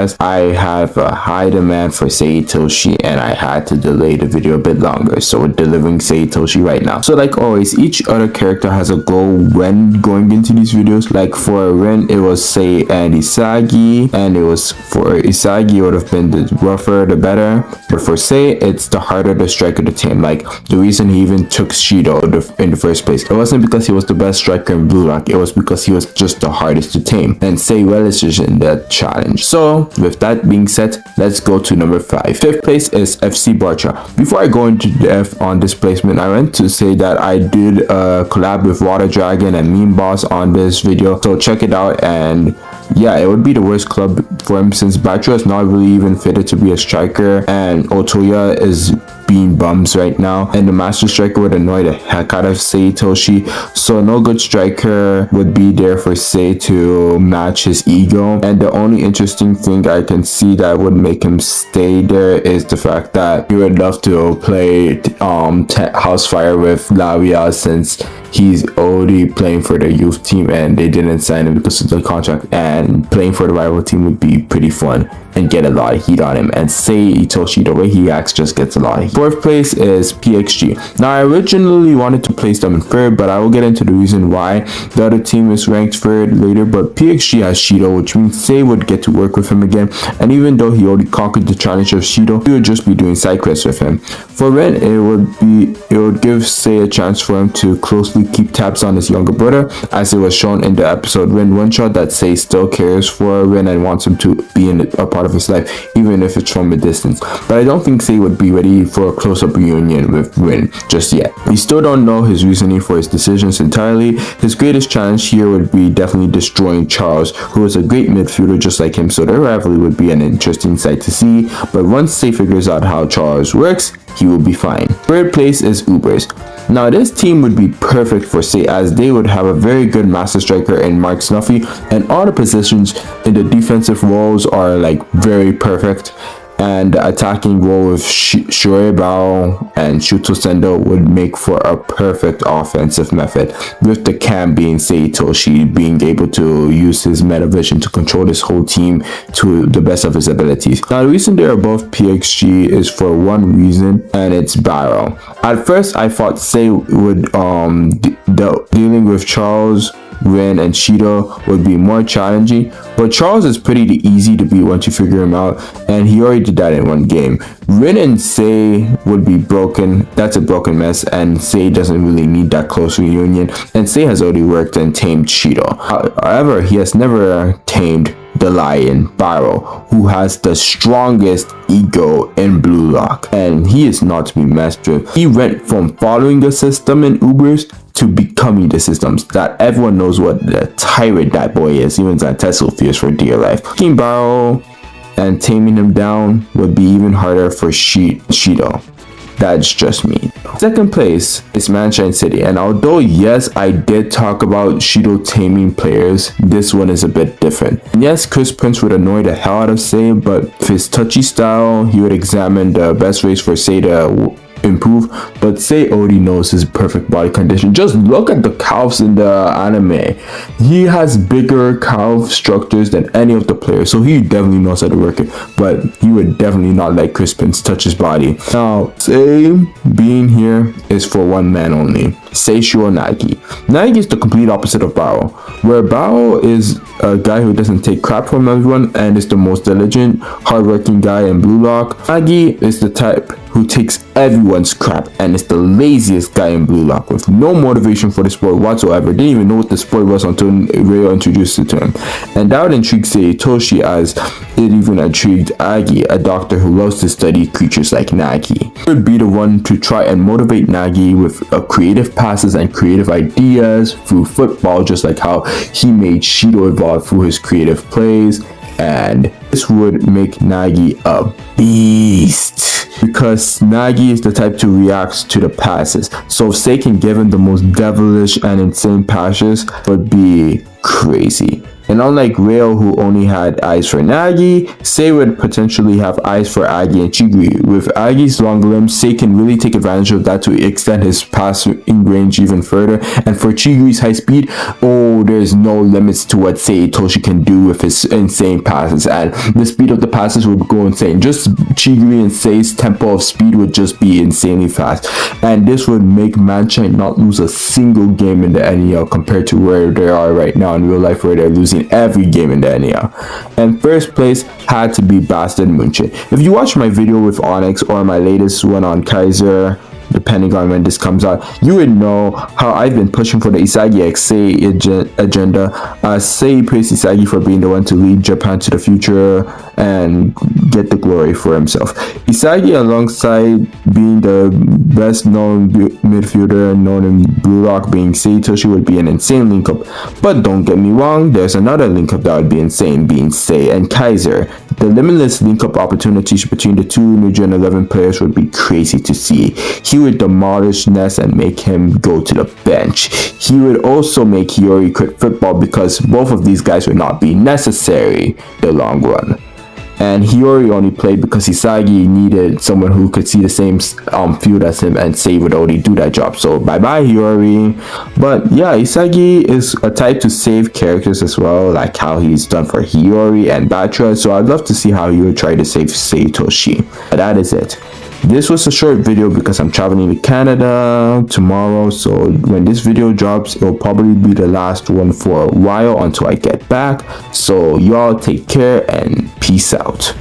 I have a high demand for Sae Itoshi and I had to delay the video a bit longer, so we're delivering Sae Itoshi right now. So like always, each other character has a goal when going into these videos. Like for Ren, it was Sae and Isagi, and it was for Isagi, it would have been the rougher the better, but for Sae, it's the harder the striker to tame. Like the reason he even took Shido in the first place, it wasn't because he was the best striker in BlueLock, it was because he was just the hardest to tame, and Sae relishes in that challenge. So with that being said, let's go to number 5. Fifth place is FC Barcha. Before I go into depth on this placement, I want to say that I did a collab with Water Dragon and Meme Boss on this video, so check it out. And yeah, it would be the worst club for him since Barcha is not really even fitted to be a striker, and Otoya is being bums right now, and the master striker would annoy the heck out of Sae Itoshi, so no good striker would be there for Sae to match his ego. And the only interesting thing I can see that would make him stay there is the fact that he would love to play Housefire with Lavia, since he's already playing for the youth team and they didn't sign him because of the contract, and playing for the rival team would be pretty fun and get a lot of heat on him. And Sae Itoshi, the way he acts just gets a lot of heat. Fourth place is PXG. Now I originally wanted to place them in third, but I will get into the reason why the other team is ranked third later. But PXG has Shido, which means Sae would get to work with him again, and even though he already conquered the challenge of Shido, he would just be doing side quests with him. For Ren, it would give Sae a chance for him to closely keep tabs on his younger brother, as it was shown in the episode Ren One Shot that Sae still cares for Ren and wants him to be in a part of his life, even if it's from a distance. But I don't think Sae would be ready for a close-up reunion with Ren just yet. We still don't know his reasoning for his decisions entirely. His greatest challenge here would be definitely destroying Charles, who is a great midfielder just like him, so their rivalry would be an interesting sight to see. But once Sae figures out how Charles works, he will be fine. Third place is Ubers. Now this team would be perfect for Sae, as they would have a very good master striker in Mark Snuffy, and all the positions in the defensive roles are like very perfect, and the attacking role with Shoreibao and Shuto Sendo would make for a perfect offensive method, with the cam being Sae Itoshi being able to use his meta vision to control this whole team to the best of his abilities. Now the reason they are above PXG is for one reason, and it's barou. At first I thought Sae would dealing with Charles, Ren, and Shido would be more challenging, but Charles is pretty easy to beat once you figure him out, and he already did that in one game. Ren and Sae would be broken. That's a broken mess, and Sae doesn't really need that close reunion, and Sae has already worked and tamed Shido. However, he has never tamed the lion Barou, who has the strongest ego in BlueLock, and he is not to be messed with. He went from following the system in Ubers to becoming the systems. That everyone knows what the tyrant that boy is. Even Zantetsu fears for dear life. King Barou and taming him down would be even harder for Shido. That's just me. Second place is Manshine City, and although yes, I did talk about Shido taming players, this one is a bit different. And yes, Chris Prince would annoy the hell out of Sae, but with his touchy style, he would examine the best ways for Sae to improve. But Sae already knows his perfect body condition. Just look at the calves in the anime. He has bigger calf structures than any of the players, so he definitely knows how to work it, but he would definitely not let Chris Prince touch his body. Now Sae being here is for one man only, Seishuo Nagi. Nagi is the complete opposite of Barou, where Barou is a guy who doesn't take crap from everyone and is the most diligent, hardworking guy in BlueLock. Nagi is the type who takes everyone's crap and is the laziest guy in BlueLock, with no motivation for the sport whatsoever. Didn't even know what the sport was until Rayo introduced it to him. And that would intrigue Sae Itoshi, as it even intrigued Agi, a doctor who loves to study creatures like Nagi. He would be the one to try and motivate Nagi with creative passes and creative ideas through football, just like how he made Shido evolve through his creative plays. And this would make Nagi a beast, because Nagi is the type to react to the passes. So if Sae can give him the most devilish and insane passes, it would be crazy. And unlike Rail, who only had eyes for Nagi, Sae would potentially have eyes for Agi and Chigiri. With Agi's long limbs, Sae can really take advantage of that to extend his passing range even further. And for Chigiri's high speed, oh, there's no limits to what Sae Itoshi can do with his insane passes. And the speed of the passes would go insane. Just Chigiri and Sae's tempo of speed would just be insanely fast. And this would make Manshine not lose a single game in the NEL compared to where they are right now in real life, where they're losing every game in the NEL. And first place had to be Bastard Munchen. If you watch my video with Onyx or my latest one on Kaiser, depending on when this comes out, you would know how I've been pushing for the Isagi x Sae agenda. Sae praised Isagi for being the one to lead Japan to the future and get the glory for himself. Isagi, alongside being the best known midfielder known in BlueLock, being Sae Itoshi, would be an insane link up. But don't get me wrong, there's another link up that would be insane, being Sae and Kaiser. The limitless link up opportunities between the two New Gen 11 players would be crazy to see. He would demolish Ness and make him go to the bench. He would also make Hiyori quit football because both of these guys would not be necessary in the long run. And Hiyori only played because Isagi needed someone who could see the same field as him, and Sae would already do that job. So bye bye Hiyori. But yeah, Isagi is a type to save characters as well, like how he's done for Hiyori and Barcha. So I'd love to see how he would try to save Sae Itoshi. But that is it. This was a short video because I'm traveling to Canada tomorrow, so when this video drops, it'll probably be the last one for a while until I get back. So y'all take care and peace out.